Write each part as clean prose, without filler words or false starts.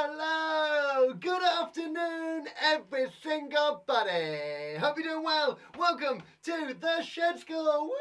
Hello, good afternoon, every single buddy. Hope you're doing well. Welcome to the Shed School.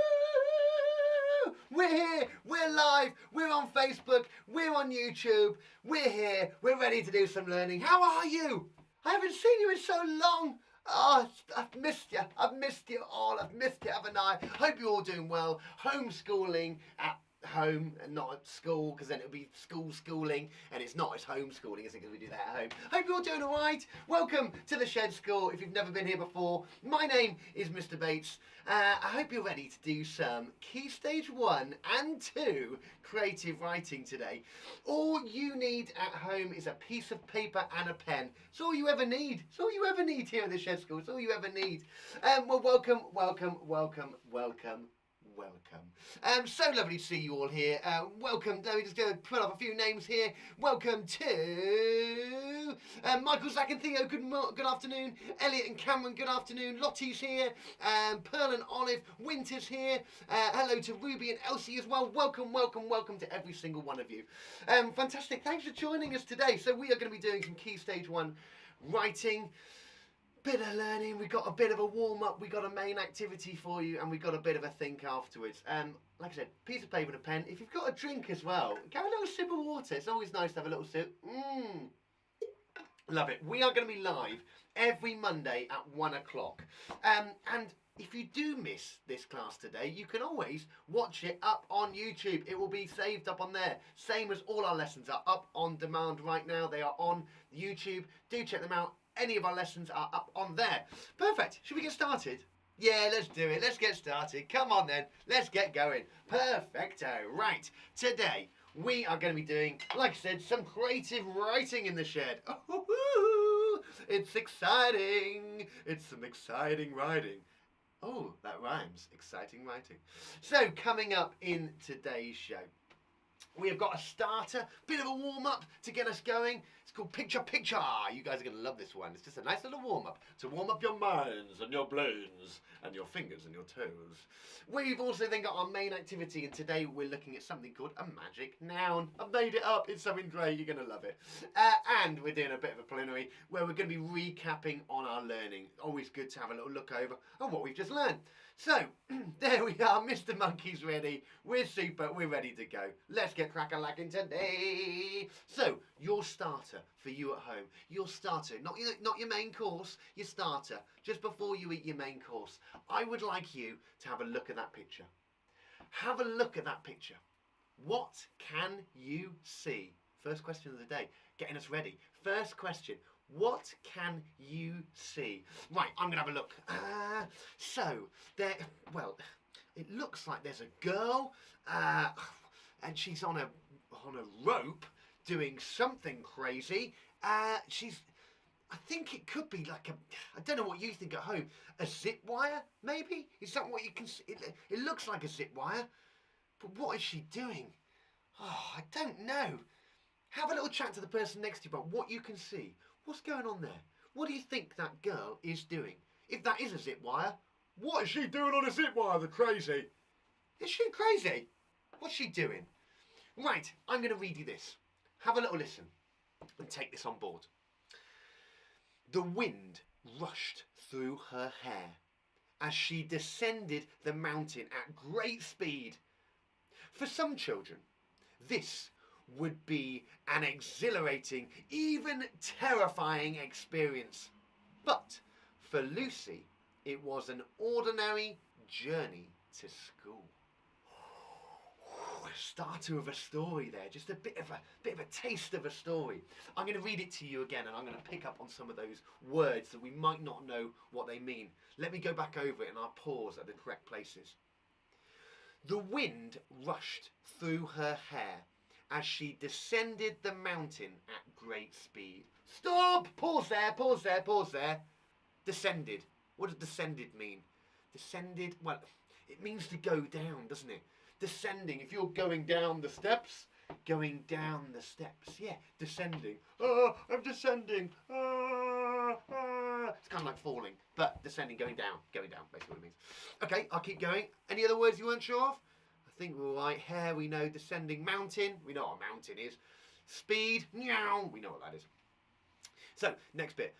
Woo! We're here, we're live, we're on Facebook, we're on YouTube, we're here, we're ready to do some learning. How are you? I haven't seen you in so long. Oh, I've missed you. I've missed you all. I've missed you, haven't I? Hope you're all doing well. Homeschooling at home and not at school, because then it'll be schooling, and it's not, it's homeschooling, isn't it, because we do that at home. Hope you're all doing all right. Welcome to the Shed School. If you've never been here before, my name is Mr. Bates. I hope you're ready to do some Key Stage 1 and 2 creative writing today. All you need at home is a piece of paper and a pen. It's all you ever need. It's all you ever need here at the Shed School. It's all you ever need. Well, welcome. So lovely to see you all here. Welcome, let me just go put up a few names here. Welcome to Michael, Zach and Theo, good afternoon. Elliot and Cameron, good afternoon. Lottie's here. Pearl and Olive, Winter's here. Hello to Ruby and Elsie as well. Welcome to every single one of you. Fantastic, thanks for joining us today. So we are going to be doing some Key Stage 1 writing. Bit of learning, we got a bit of a warm-up, we got a main activity for you, and we got a bit of a think afterwards. Like I said, piece of paper and a pen. If you've got a drink as well, have a little sip of water. It's always nice to have a little sip. Love it. We are going to be live every Monday at 1 o'clock. And if you do miss this class today, you can always watch it up on YouTube. It will be saved up on there. Same as all our lessons are up on demand right now. They are on YouTube. Do check them out. Any of our lessons are up on there. Perfect. Should we get started? Yeah, let's do it. Let's get started. Come on then. Let's get going. Perfecto. Right. Today we are going to be doing, like I said, some creative writing in the shed. Oh, it's exciting. It's some exciting writing. Oh, that rhymes. Exciting writing. So coming up in today's show, we have got a starter, bit of a warm-up to get us going. It's called Picture Picture. You guys are going to love this one. It's just a nice little warm-up to warm up your minds and your brains and your fingers and your toes. We've also then got our main activity, and today we're looking at something called a magic noun. I've made it up. It's something great. You're going to love it. And we're doing a bit of a preliminary where we're going to be recapping on our learning. Always good to have a little look over on what we've just learned. So, there we are. Mr. Monkey's ready. We're super. We're ready to go. Let's get crack-a-lacking today. So, your starter for you at home. Your starter, not your main course, your starter. Just before you eat your main course, I would like you to have a look at that picture. Have a look at that picture. What can you see? First question of the day. Getting us ready. First question. What can you see? Right, I'm going to have a look. So, there, well, it looks like there's a girl, and she's on a rope doing something crazy. I think it could be like I don't know what you think at home, a zip wire, maybe? Is that what you can see? It looks like a zip wire, but what is she doing? Oh, I don't know. Have a little chat to the person next to you about what you can see. What's going on there? What do you think that girl is doing? If that is a zip wire, what is she doing on a zip wire? The crazy. Is she crazy? What's she doing? Right, I'm going to read you this. Have a little listen and take this on board. The wind rushed through her hair as she descended the mountain at great speed. For some children, this would be an exhilarating, even terrifying experience. But for Lucy, it was an ordinary journey to school. Starter of a story there, just a bit of a taste of a story. I'm going to read it to you again, and I'm going to pick up on some of those words that we might not know what they mean. Let me go back over it and I'll pause at the correct places. The wind rushed through her hair as she descended the mountain at great speed. Stop! Pause there. Descended. What does descended mean? Descended, well, it means to go down, doesn't it? Descending, if you're going down the steps, yeah, descending. Oh, I'm descending. It's kind of like falling, but descending, going down, basically what it means. Okay, I'll keep going. Any other words you weren't sure of? I think we're right. Hair, we know. Descending. Mountain, we know what a mountain is. speed, meow. We know what that is. So, next bit.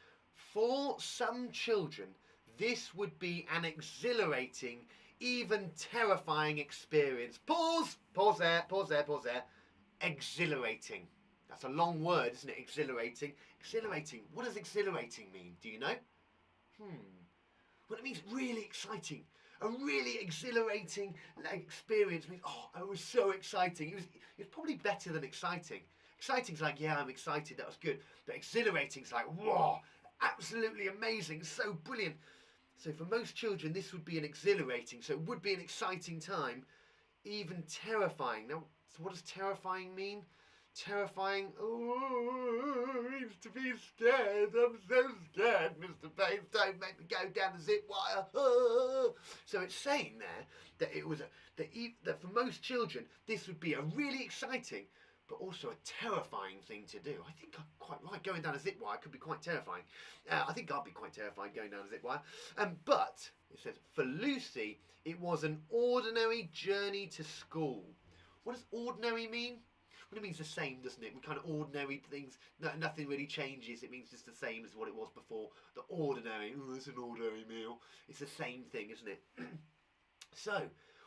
For some children, this would be an exhilarating, even terrifying experience. Pause! Pause there, pause there, pause there. Exhilarating. That's a long word, isn't it? Exhilarating. Exhilarating. What does exhilarating mean? Do you know? Well, it means really exciting. A really exhilarating experience means, oh, it was so exciting. It was probably better than exciting. Exciting's like, yeah, I'm excited, that was good. But exhilarating's like, whoa, absolutely amazing, so brilliant. So for most children, this would be an exhilarating, so it would be an exciting time, even terrifying. Now, so what does terrifying mean? Terrifying, oh, it means to be scared. I'm so scared, Mr. Bates. Don't make me go down the zip wire. Oh. So it's saying there that it was that for most children this would be a really exciting, but also a terrifying thing to do. I think I'm quite right. Going down a zip wire could be quite terrifying. I think I'd be quite terrified going down a zip wire. But it says for Lucy, it was an ordinary journey to school. What does ordinary mean? Well, it means the same, doesn't it? We kind of ordinary things, nothing really changes. It means just the same as what it was before. The ordinary, oh, it's an ordinary meal. It's the same thing, isn't it? So,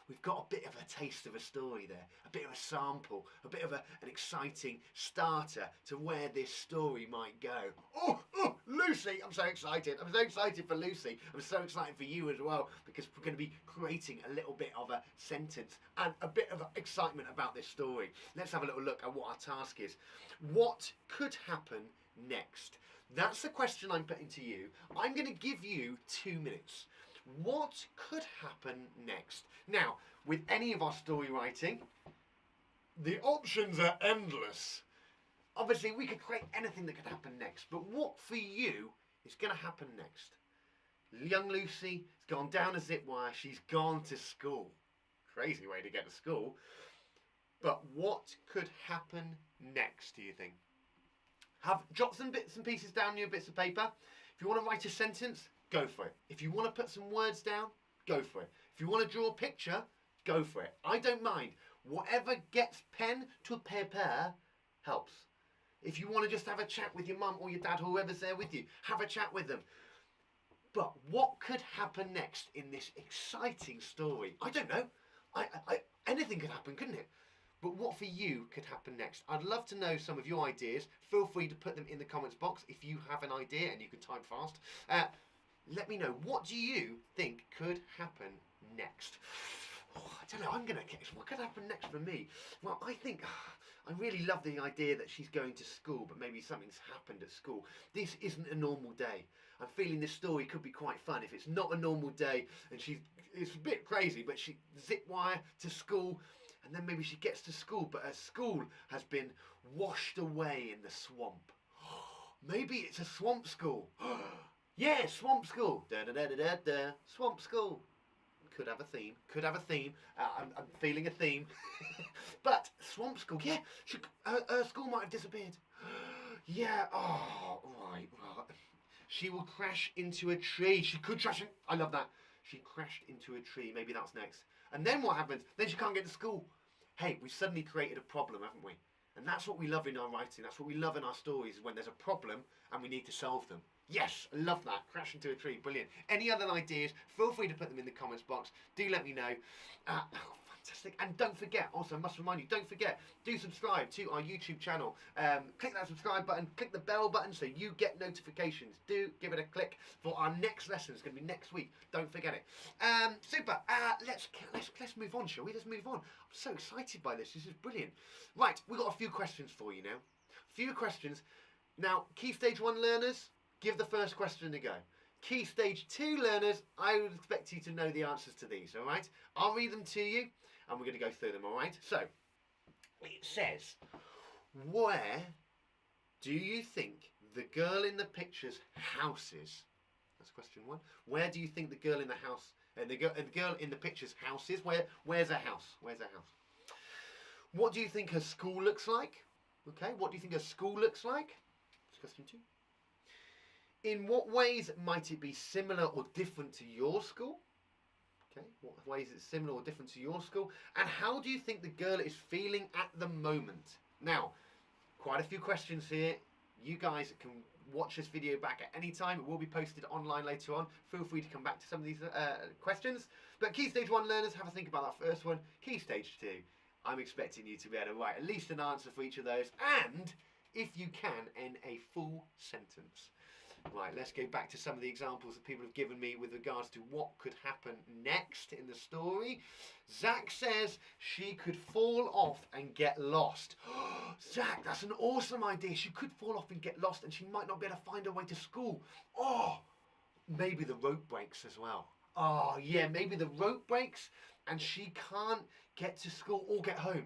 we've got a bit of a taste of a story there, a bit of a sample, a bit of an exciting starter to where this story might go. Oh, Lucy! I'm so excited. I'm so excited for Lucy. I'm so excited for you as well, because we're going to be creating a little bit of a sentence and a bit of excitement about this story. Let's have a little look at what our task is. What could happen next? That's the question I'm putting to you. I'm going to give you 2 minutes. What could happen next? Now, with any of our story writing, the options are endless. Obviously, we could create anything that could happen next, but what for you is going to happen next? Young Lucy has gone down a zip wire. She's gone to school. Crazy way to get to school. But what could happen next, do you think? Jot some bits and pieces down your bits of paper. If you want to write a sentence, go for it. If you want to put some words down, go for it. If you want to draw a picture, go for it. I don't mind. Whatever gets pen to paper helps. If you want to just have a chat with your mum or your dad or whoever's there with you, have a chat with them. But what could happen next in this exciting story? I don't know. Anything could happen, couldn't it? But what for you could happen next? I'd love to know some of your ideas. Feel free to put them in the comments box if you have an idea and you can type fast. Let me know, what do you think could happen next? Oh, I don't know, I'm going to guess. What could happen next for me? Well, I think, I really love the idea that she's going to school, but maybe something's happened at school. This isn't a normal day. I'm feeling this story could be quite fun if it's not a normal day and it's a bit crazy, but she zip wire to school and then maybe she gets to school, but her school has been washed away in the swamp. Maybe it's a swamp school. Yeah, swamp school. Da da da da da da. Swamp school. Could have a theme. Could have a theme. I'm feeling a theme. But swamp school. Yeah, her school might have disappeared. Yeah. Oh, right. Well, she will crash into a tree. She could crash. I love that. She crashed into a tree. Maybe that's next. And then what happens? Then she can't get to school. Hey, we've suddenly created a problem, haven't we? And that's what we love in our writing. That's what we love in our stories, when there's a problem and we need to solve them. Yes, I love that. Crash into a tree. Brilliant. Any other ideas, feel free to put them in the comments box. Do let me know. Fantastic. And don't forget, also I must remind you, don't forget, do subscribe to our YouTube channel. Click that subscribe button, click the bell button so you get notifications. Do give it a click for our next lesson. It's going to be next week. Don't forget it. Super. Let's move on, shall we? Let's move on. I'm so excited by this. This is brilliant. Right, we've got a few questions for you now. A few questions. Now, Key Stage 1 learners, give the first question a go. Key Stage 2 learners, I would expect you to know the answers to these, all right? I'll read them to you, and we're going to go through them, all right? So, it says, where do you think the girl in the picture's house is? That's question 1. Where do you think the girl in the house, the girl in the picture's house is? Where's her house? Where's her house? What do you think her school looks like? Okay, what do you think her school looks like? That's question 2. In what ways might it be similar or different to your school? Okay, what ways is it similar or different to your school? And how do you think the girl is feeling at the moment? Now, quite a few questions here. You guys can watch this video back at any time. It will be posted online later on. Feel free to come back to some of these questions. But Key Stage 1 learners, have a think about that first one. Key Stage 2, I'm expecting you to be able to write at least an answer for each of those, and if you can, in a full sentence. Right, let's go back to some of the examples that people have given me with regards to what could happen next in the story. Zach says she could fall off and get lost. Zach, that's an awesome idea. She could fall off and get lost, and she might not be able to find her way to school. Oh, maybe the rope breaks as well. Oh, yeah, maybe the rope breaks and she can't get to school or get home.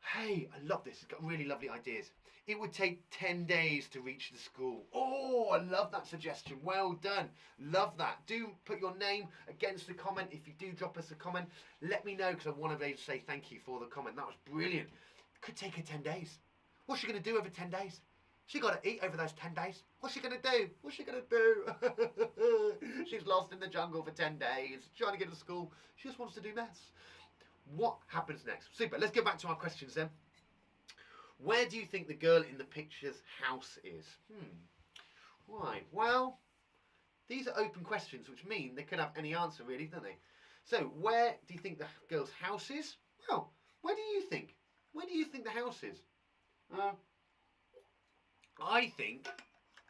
Hey, I love this. It's got really lovely ideas. It would take 10 days to reach the school. Oh, I love that suggestion. Well done. Love that. Do put your name against the comment. If you do drop us a comment, let me know, because I want to be able to say thank you for the comment. That was brilliant. It could take her 10 days. What's she going to do over 10 days? She got to eat over those 10 days. What's she going to do? What's she going to do? She's lost in the jungle for 10 days, trying to get to school. She just wants to do maths. What happens next? Super. Let's go back to our questions then. Where do you think the girl in the picture's house is? Right. Well, these are open questions, which mean they could have any answer, really, don't they? So, where do you think the girl's house is? Well, where do you think? Where do you think the house is? I think,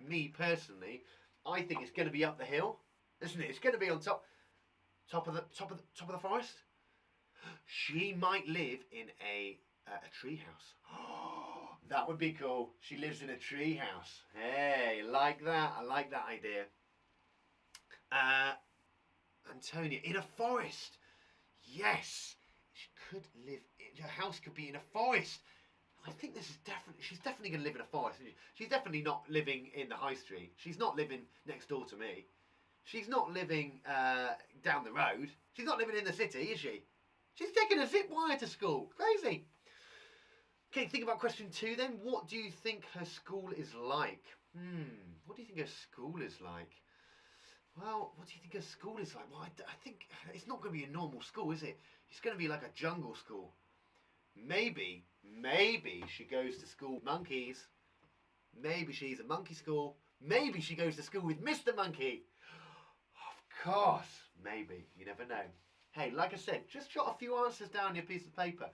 me personally, I think it's going to be up the hill, isn't it? It's going to be on top of the forest. She might live in a tree house. That would be cool. She lives in a tree house. Hey, like that. I like that idea. Antonia, in a forest. Yes, she could live. Her house could be in a forest. I think this is definitely. She's definitely going to live in a forest. She's definitely not living in the high street. She's not living next door to me. She's not living down the road. She's not living in the city, is she? She's taking a zip wire to school. Crazy. Okay, think about question 2 then. What do you think her school is like? What do you think her school is like? Well, what do you think her school is like? Well, I think it's not going to be a normal school, is it? It's going to be like a jungle school. Maybe she goes to school with monkeys. Maybe she's a monkey school. Maybe she goes to school with Mr. Monkey. Of course, maybe. You never know. Hey, like I said, just jot a few answers down on your piece of paper.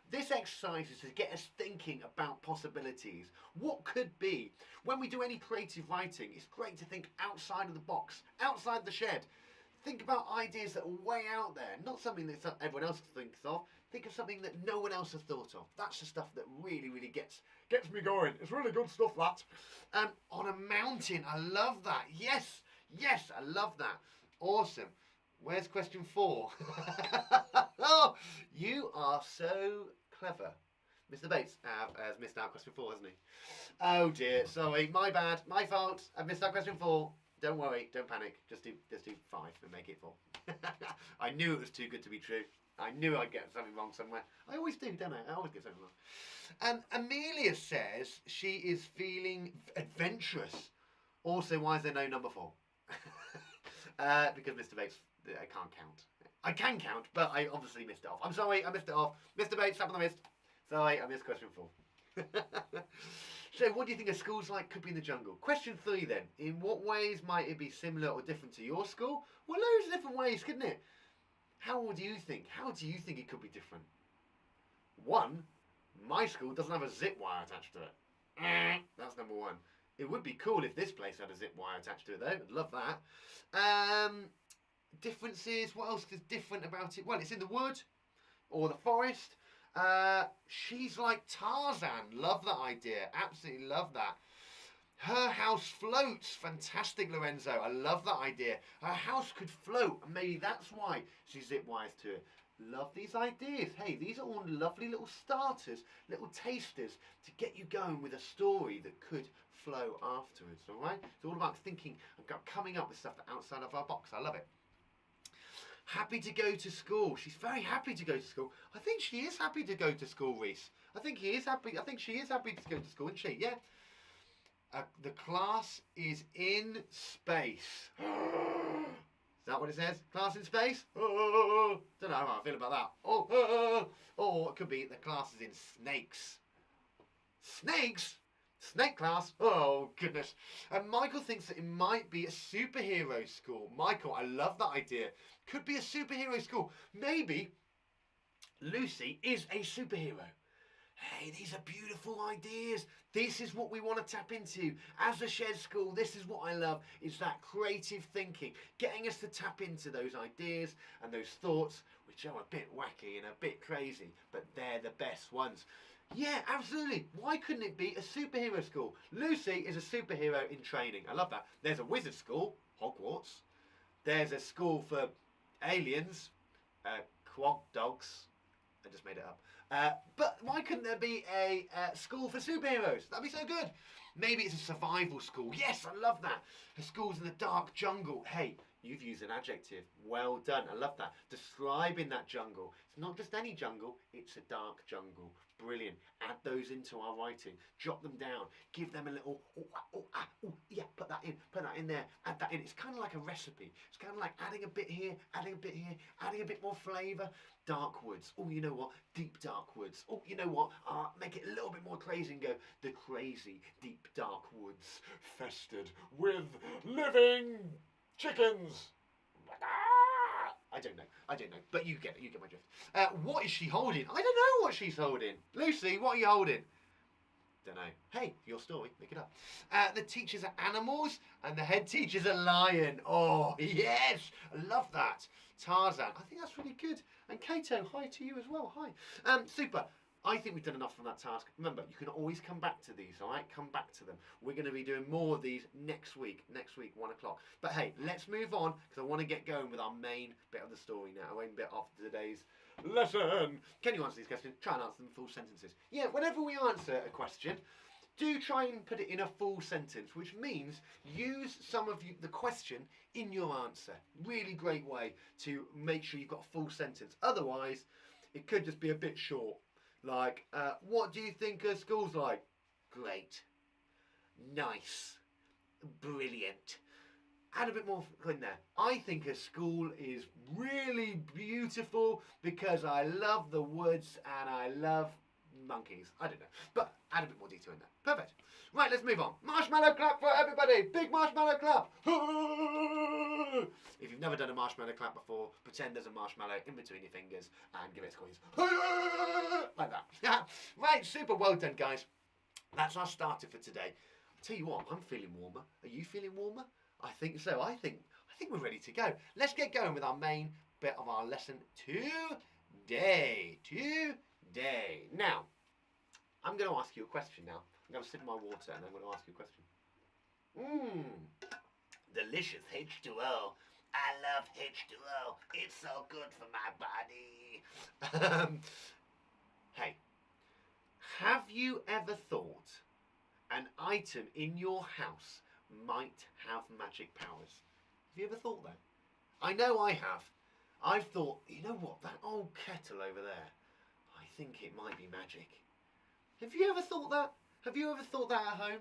This exercise is to get us thinking about possibilities. What could be? When we do any creative writing, it's great to think outside of the box, outside the shed. Think about ideas that are way out there, not something that everyone else thinks of. Think of something that no one else has thought of. That's the stuff that really, really gets me going. It's really good stuff, that. On a mountain, I love that. Yes, I love that. Awesome. Where's question 4? Oh, you are so clever. Mr. Bates has missed out question 4, hasn't he? Oh dear, sorry, my bad, my fault. I've missed out question 4. Don't worry, don't panic. Just do 5 and make it 4. I knew it was too good to be true. I knew I'd get something wrong somewhere. I always do, don't I? I always get something wrong. Amelia says she is feeling adventurous. Also, why is there no number 4? Because Mr. Bates, I can't count. I can count, but I obviously missed it off. I'm sorry, I missed it off. Mr. Bates, slap on the wrist. Sorry, I missed question 4. So, what do you think a school's like could be in the jungle? Question 3 then. In what ways might it be similar or different to your school? Well, loads of different ways, couldn't it? How do you think? How do you think it could be different? 1, my school doesn't have a zip wire attached to it. That's number 1. It would be cool if this place had a zip wire attached to it, though. I'd love that. Differences. What else is different about it? Well, it's in the wood or the forest. She's like Tarzan. Love that idea. Absolutely love that. Her house floats. Fantastic, Lorenzo. I love that idea. Her house could float, and maybe that's why she zip wires to it. Love these ideas. Hey, these are all lovely little starters, little tasters to get you going with a story that could flow afterwards, all right? It's all about thinking and coming up with stuff that's outside of our box. I love it. Happy to go to school. She's very happy to go to school. I think she is happy to go to school, Reese. I think he is happy. I think she is happy to go to school, isn't she? Yeah. The class is in space. Is that what it says? Class in space? Don't know how I feel about that. Or it could be the class is in snakes. Snakes? Snake class? Oh, goodness. And Michael thinks that it might be a superhero school. Michael, I love that idea. Could be a superhero school. Maybe Lucy is a superhero. Hey, these are beautiful ideas. This is what we want to tap into. As a Shed School, this is what I love. It's that creative thinking, getting us to tap into those ideas and those thoughts, which are a bit wacky and a bit crazy, but they're the best ones. Yeah, absolutely. Why couldn't it be a superhero school? Lucy is a superhero in training. I love that. There's a wizard school, Hogwarts. There's a school for aliens, quag dogs. I just made it up. But why couldn't there be a school for superheroes? That'd be so good. Maybe it's a survival school. Yes, I love that. A school's in the dark jungle. Hey, you've used an adjective. Well done. I love that. Describing that jungle. It's not just any jungle. It's a dark jungle. Brilliant. Add those into our writing. Jot them down. Give them a little, yeah, put that in there, add that in. It's kind of like a recipe. It's kind of like adding a bit here, adding a bit here, adding a bit more flavour. Dark woods. Oh, you know what? Deep dark woods. Oh, you know what? Make it a little bit more crazy and go, the crazy deep dark woods festered with living chickens. I don't know, but you get my drift. What is she holding? I don't know what she's holding. Lucy, what are you holding? Don't know. Hey, your story, make it up. The teachers are animals and the head teacher's a lion. Oh, yes, I love that. Tarzan, I think that's really good. And Kato, hi to you as well, hi. Super. I think we've done enough from that task. Remember, you can always come back to these, all right? Come back to them. We're going to be doing more of these next week, 1 o'clock. But hey, let's move on because I want to get going with our main bit of the story now, our main bit of today's lesson. Can you answer these questions? Try and answer them in full sentences. Yeah, whenever we answer a question, do try and put it in a full sentence, which means use some of the question in your answer. Really great way to make sure you've got a full sentence. Otherwise, it could just be a bit short. Like, what do you think a school's like? Great. Nice. Brilliant. Add a bit more in there. I think a school is really beautiful because I love the woods and I love monkeys. I don't know. But add a bit more detail in there. Perfect. Right, let's move on. Marshmallow clap for everybody. Big marshmallow clap. If you've never done a marshmallow clap before, pretend there's a marshmallow in between your fingers and give it a squeeze. Like that. Right, super well done, guys. That's our starter for today. I'll tell you what, I'm feeling warmer. Are you feeling warmer? I think so. I think we're ready to go. Let's get going with our main bit of our lesson today. Now, I'm going to ask you a question now. I'm going to sip my water and I'm going to ask you a question. Delicious H2O. I love H2O. It's so good for my body. Hey, have you ever thought an item in your house might have magic powers? Have you ever thought that? I know I have. I've thought, you know what, that old kettle over there, I think it might be magic. Have you ever thought that? Have you ever thought that at home?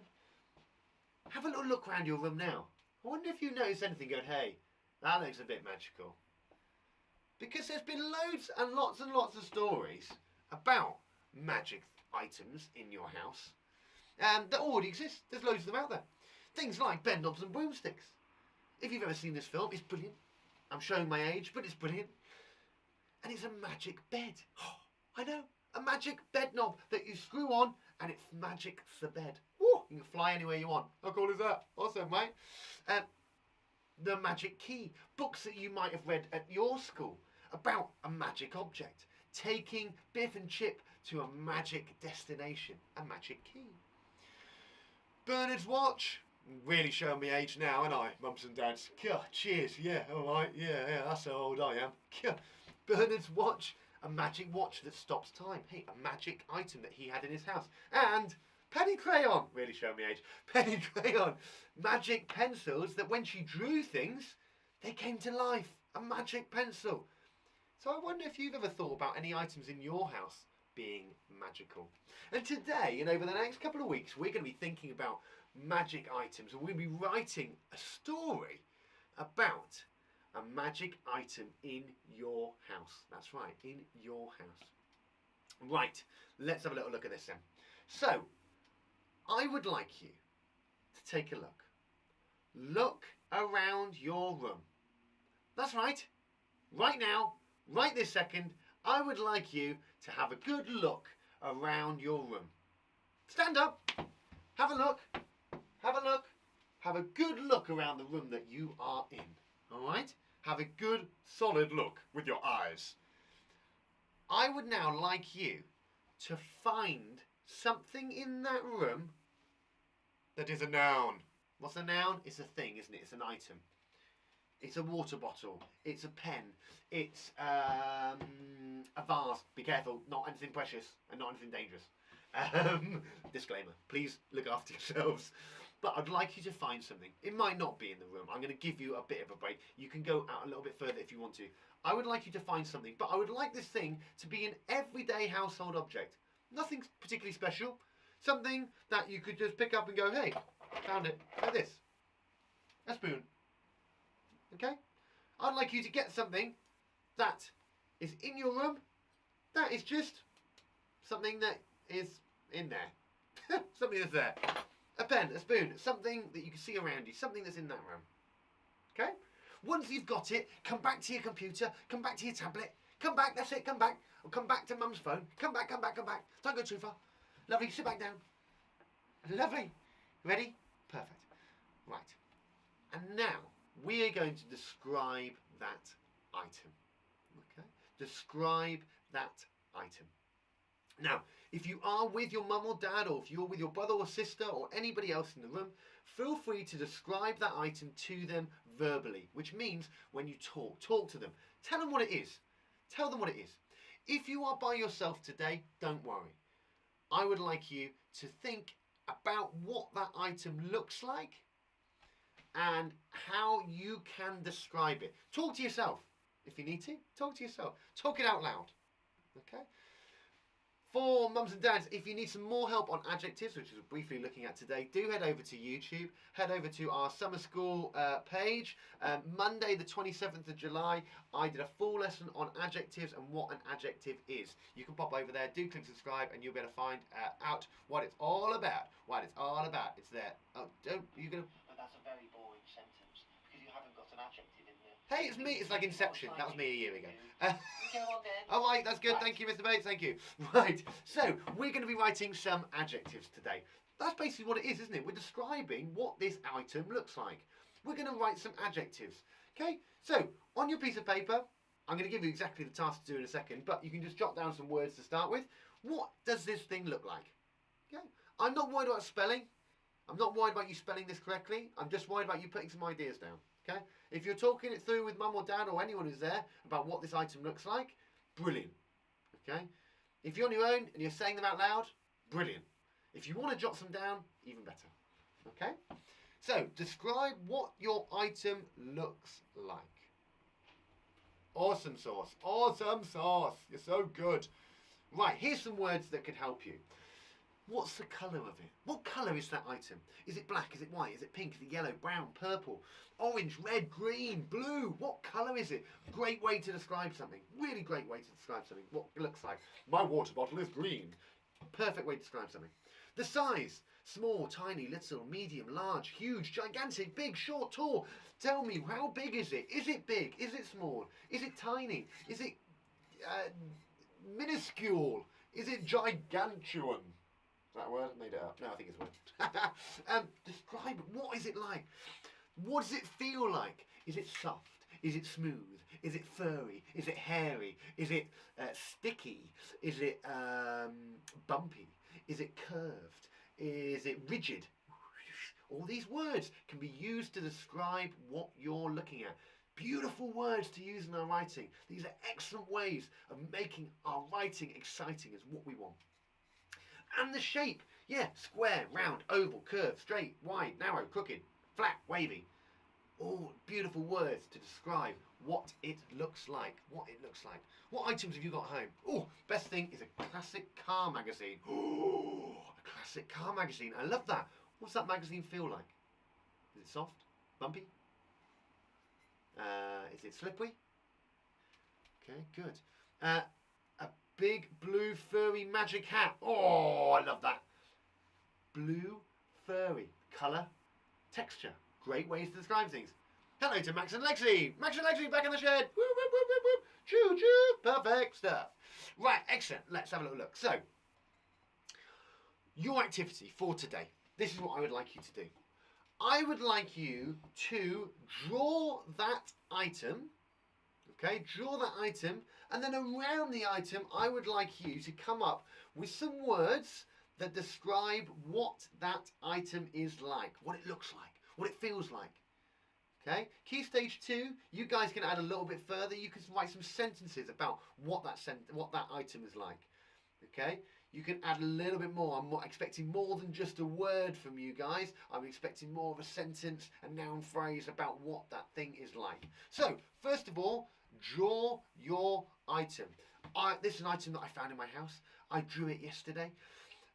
Have a little look around your room now. I wonder if you notice anything going, hey, that looks a bit magical. Because there's been loads and lots of stories about magic items in your house that already exist. There's loads of them out there. Things like bed knobs and broomsticks. If you've ever seen this film, it's brilliant. I'm showing my age, but it's brilliant. And it's a magic bed. I know, a magic bed knob that you screw on and it magics the bed. Woo, you can fly anywhere you want. How cool is that? Awesome, mate. The magic key. Books that you might have read at your school about a magic object. Taking Biff and Chip to a magic destination. A magic key. Bernard's watch. Really showing me age now, aren't I, mums and dads? Cheers, yeah, alright, yeah, that's how old I am. Bernard's watch, a magic watch that stops time. Hey, a magic item that he had in his house. And penny crayon, really showing me age. Penny crayon, magic pencils that when she drew things, they came to life. A magic pencil. So I wonder if you've ever thought about any items in your house being magical. And today, and over the next couple of weeks, we're going to be thinking about magic items, and we'll be writing a story about a magic item in your house. That's right, in your house. Right, let's have a little look at this then. So, I would like you to take a look. Look around your room. That's right. Right now, right this second, I would like you to have a good look around your room. Stand up. Have a look. Have a look. Have a good look around the room that you are in. All right? Have a good, solid look with your eyes. I would now like you to find something in that room that is a noun. What's a noun? It's a thing, isn't it? It's an item. It's a water bottle. It's a pen. It's a vase. Be careful, not anything precious and not anything dangerous. Disclaimer, please look after yourselves. But I'd like you to find something. It might not be in the room. I'm going to give you a bit of a break. You can go out a little bit further if you want to. I would like you to find something, but I would like this thing to be an everyday household object. Nothing particularly special. Something that you could just pick up and go, hey, found it. Like this. A spoon. Okay? I'd like you to get something that is in your room that is just something that is in there. Something that's there. A pen, a spoon, something that you can see around you, something that's in that room. Okay? Once you've got it, come back to your computer, come back to your tablet, come back, that's it, come back. Or come back to mum's phone. Come back, come back, come back. Don't go too far. Lovely, sit back down. Lovely. Ready? Perfect. Right. And now, we are going to describe that item. Okay? Describe that item. Now, if you are with your mum or dad, or if you're with your brother or sister, or anybody else in the room, feel free to describe that item to them verbally, which means when you talk to them. Tell them what it is. Tell them what it is. If you are by yourself today, don't worry. I would like you to think about what that item looks like and how you can describe it. Talk to yourself. If you need to, talk to yourself. Talk it out loud. Okay? For mums and dads, if you need some more help on adjectives, which we're briefly looking at today, do head over to YouTube. Head over to our summer school page. Monday the 27th of July, I did a full lesson on adjectives and what an adjective is. You can pop over there, do click subscribe, and you'll be able to find out what it's all about. What it's all about. It's there. Oh, you're going to... But that's a very boring sentence, because you haven't got an adjective in there. Hey, it's me. It's like Inception. That was me a year ago. Go on then. All right, that's good. Right. Thank you, Mr. Bates. Thank you. Right, so we're going to be writing some adjectives today. That's basically what it is, isn't it? We're describing what this item looks like. We're going to write some adjectives. Okay, so on your piece of paper, I'm going to give you exactly the task to do in a second, but you can just jot down some words to start with. What does this thing look like? Okay, I'm not worried about spelling. I'm not worried about you spelling this correctly. I'm just worried about you putting some ideas down. Okay? If you're talking it through with mum or dad or anyone who's there about what this item looks like, brilliant. Okay? If you're on your own and you're saying them out loud, brilliant. If you want to jot some down, even better. Okay? So, describe what your item looks like. Awesome sauce. Awesome sauce. You're so good. Right, here's some words that could help you. What's the colour of it? What colour is that item? Is it black? Is it white? Is it pink? Is it yellow? Brown? Purple? Orange? Red? Green? Blue? What colour is it? Great way to describe something. Really great way to describe something. What it looks like. My water bottle is green. Perfect way to describe something. The size. Small, tiny, little, medium, large, huge, gigantic, big, short, tall. Tell me, how big is it? Is it big? Is it small? Is it tiny? Is it minuscule? Is it gigantuan? Is that a word? I made it up. No, I think it's a word. Describe it. What is it like? What does it feel like? Is it soft? Is it smooth? Is it furry? Is it hairy? Is it sticky? Is it bumpy? Is it curved? Is it rigid? All these words can be used to describe what you're looking at. Beautiful words to use in our writing. These are excellent ways of making our writing exciting as what we want. And the shape, yeah, square, round, oval, curved, straight, wide, narrow, crooked, flat, wavy. All beautiful words to describe what it looks like. What it looks like. What items have you got home? Oh, best thing is a classic car magazine. Oh, a classic car magazine. I love that. What's that magazine feel like? Is it soft? Bumpy? Is it slippery? Okay, good. A big blue furry magic hat. Oh, I love that. blue, furry, colour, texture. Great ways to describe things. Hello to Max and Lexi. Max and Lexi back in the shed. Woo, woo, woo, woo, woo. Choo, choo. Perfect stuff. Right, excellent. Let's have a little look. So, your activity for today. This is what I would like you to do. I would like you to draw that item. Okay, draw that item. And then around the item, I would like you to come up with some words that describe what that item is like. What it looks like. What it feels like. Okay, key stage 2, you guys can add a little bit further. You can write some sentences about what that item is like. Okay, you can add a little bit more. I'm expecting more than just a word from you guys. I'm expecting more of a sentence, a noun phrase about what that thing is like. So, first of all, draw your item. This is an item that I found in my house. I drew it yesterday.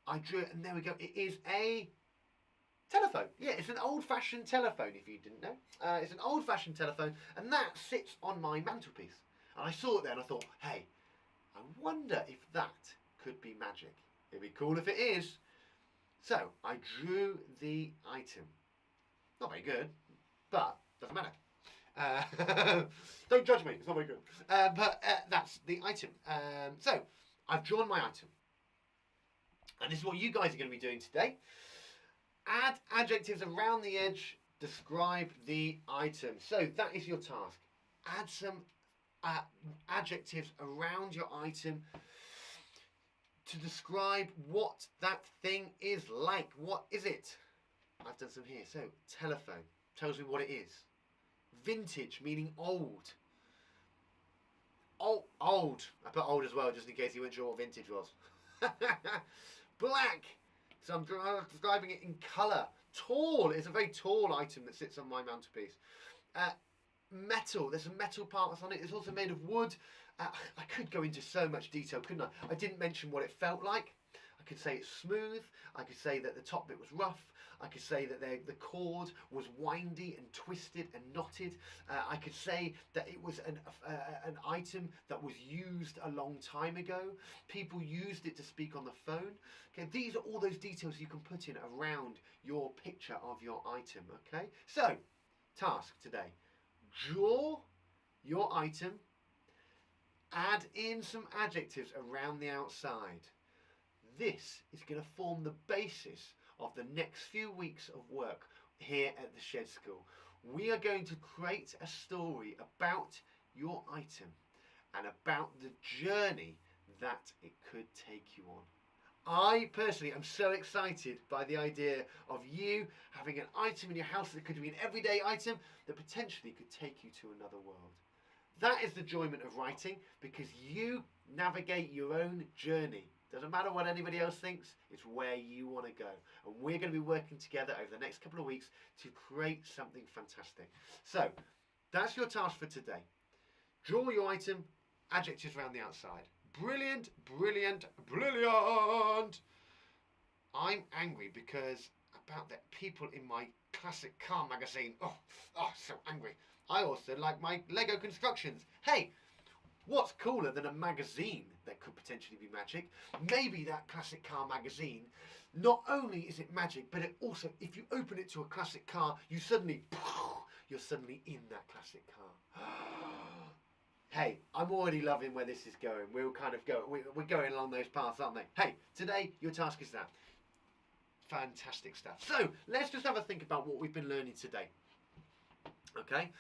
I drew it, and there we go. It is a telephone. Yeah, it's an old-fashioned telephone, if you didn't know. It's an old-fashioned telephone, and that sits on my mantelpiece. And I saw it there, and I thought, hey, I wonder if that could be magic. It'd be cool if it is. So, I drew the item. Not very good, but doesn't matter. Don't judge me, it's not very good. But that's the item. So, I've drawn my item. And this is what you guys are going to be doing today. Add adjectives around the edge, describe the item. So that is your task. Add some adjectives around your item to describe what that thing is like. What is it? I've done some here. So telephone tells me what it is. Vintage, meaning old. Oh, old. I put old as well, just in case you weren't sure what vintage was. Black. So I'm describing it in colour. Tall. It's a very tall item that sits on my mantelpiece. Metal. There's some metal parts on it. It's also made of wood. I could go into so much detail, couldn't I? I didn't mention what it felt like. I could say it's smooth. I could say that the top bit was rough. I could say that the cord was windy and twisted and knotted. I could say that it was an item that was used a long time ago. People used it to speak on the phone. Okay, these are all those details you can put in around your picture of your item. Okay, so task today: draw your item. Add in some adjectives around the outside. This is going to form the basis of the next few weeks of work here at the Shed School. We are going to create a story about your item and about the journey that it could take you on. I personally am so excited by the idea of you having an item in your house that could be an everyday item that potentially could take you to another world. That is the enjoyment of writing, because you navigate your own journey. Doesn't matter what anybody else thinks, it's where you want to go. And we're going to be working together over the next couple of weeks to create something fantastic. So, that's your task for today. Draw your item, adjectives around the outside. Brilliant, brilliant, brilliant! I'm angry because about the people in my classic car magazine. Oh, so angry. I also like my Lego constructions. Hey! What's cooler than a magazine that could potentially be magic? Maybe that classic car magazine, not only is it magic, but it also, if you open it to a classic car, you're suddenly in that classic car. Hey, I'm already loving where this is going. We're going along those paths, aren't they? Hey, today your task is that. Fantastic stuff. So, let's just have a think about what we've been learning today. Okay?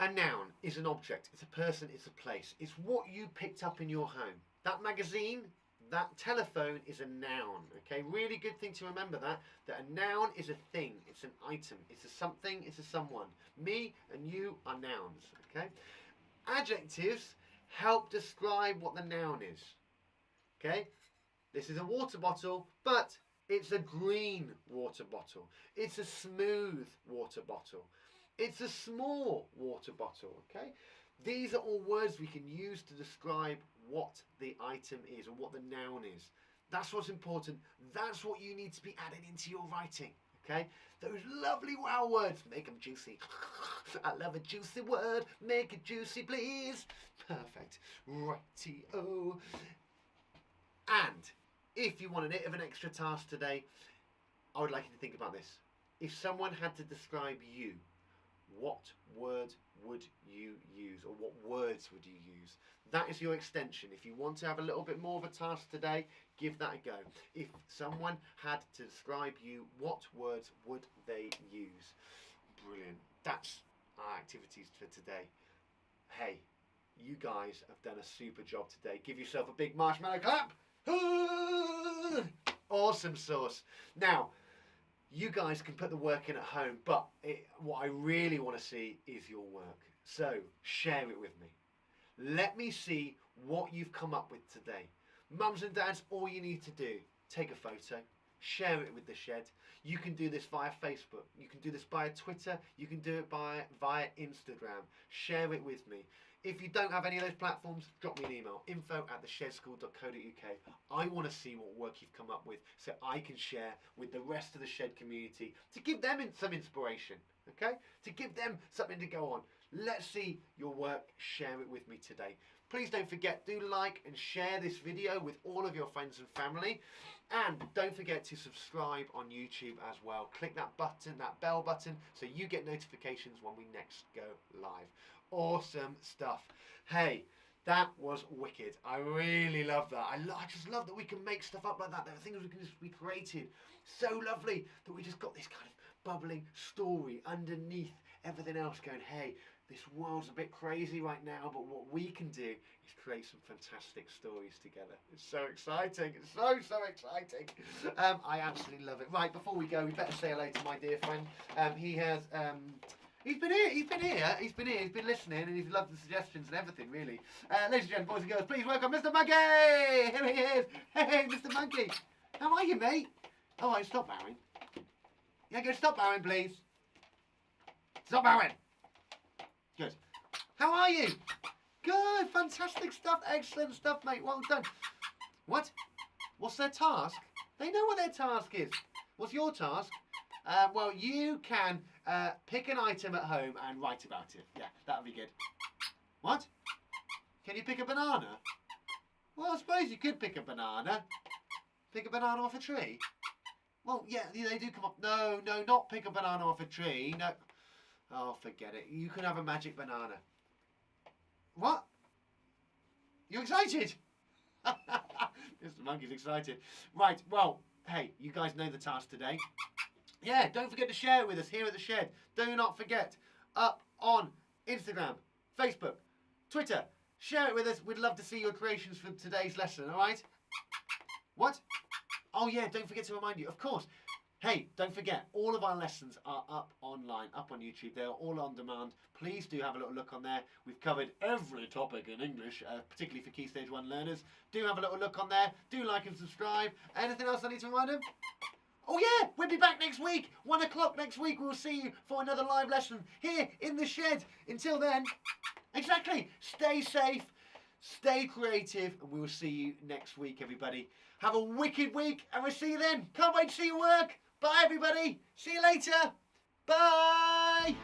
A noun is an object, it's a person, it's a place. It's what you picked up in your home. That magazine, that telephone is a noun. Okay, really good thing to remember that a noun is a thing, it's an item, it's a something, it's a someone. Me and you are nouns. Okay, adjectives help describe what the noun is. Okay, this is a water bottle, but it's a green water bottle. It's a smooth water bottle. It's a small water bottle, okay? These are all words we can use to describe what the item is or what the noun is. That's what's important. That's what you need to be adding into your writing, okay? Those lovely wow words, make them juicy. I love a juicy word. Make it juicy, please. Perfect. Righty-o. And if you want a bit of an extra task today, I would like you to think about this. If someone had to describe you, what word would you use, or what words would you use? That is your extension. If you want to have a little bit more of a task today, give that a go. If someone had to describe you, what words would they use? Brilliant. That's our activities for today. Hey, you guys have done a super job today. Give yourself a big marshmallow clap. Awesome sauce. Now, you guys can put the work in at home, but what I really want to see is your work. So share it with me. Let me see what you've come up with today. Mums and dads, all you need to do, take a photo, share it with the Shed. You can do this via Facebook. You can do this via Twitter. You can do it via Instagram. Share it with me. If you don't have any of those platforms, drop me an email, info@theshedschool.co.uk. I want to see what work you've come up with so I can share with the rest of the Shed community to give them some inspiration, okay? To give them something to go on. Let's see your work. Share it with me today. Please don't forget, do like and share this video with all of your friends and family. And don't forget to subscribe on YouTube as well. Click that button, that bell button, so you get notifications when we next go live. Awesome stuff. Hey, that was wicked. I really love that. I just love that we can make stuff up like that. There are things we can just be created. So lovely that we just got this kind of bubbling story underneath everything else going, hey, this world's a bit crazy right now, but what we can do is create some fantastic stories together. It's so exciting. It's so exciting. I absolutely love it. Right, before we go, we better say hello to my dear friend. He has... He's been listening, and he's loved the suggestions and everything, really. Ladies and gentlemen, boys and girls, please welcome Mr. Monkey! Here he is! Hey, Mr. Monkey! How are you, mate? All right, stop bowing. Yeah, go stop bowing, please. Stop bowing! Good. How are you? Good, fantastic stuff, excellent stuff, mate, well done. What? What's their task? They know what their task is. What's your task? Well, you can pick an item at home and write about it. Yeah, that would be good. What? Can you pick a banana? Well, I suppose you could pick a banana. Pick a banana off a tree? Well, yeah, they do come up. No, not pick a banana off a tree. No. Oh, forget it. You can have a magic banana. What? You excited? Mr. Monkey's excited. Right, well, hey, you guys know the task today. Yeah, don't forget to share it with us here at the Shed. Do not forget, up on Instagram, Facebook, Twitter. Share it with us. We'd love to see your creations for today's lesson, all right? What? Oh, yeah, don't forget to remind you, of course. Hey, don't forget, all of our lessons are up online, up on YouTube. They're all on demand. Please do have a little look on there. We've covered every topic in English, particularly for Key Stage 1 learners. Do have a little look on there. Do like and subscribe. Anything else I need to remind them? Oh yeah, we'll be back next week. 1 o'clock next week. We'll see you for another live lesson here in the Shed. Until then, exactly, stay safe, stay creative, and we will see you next week, everybody. Have a wicked week, and we'll see you then. Can't wait to see your work. Bye, everybody. See you later. Bye.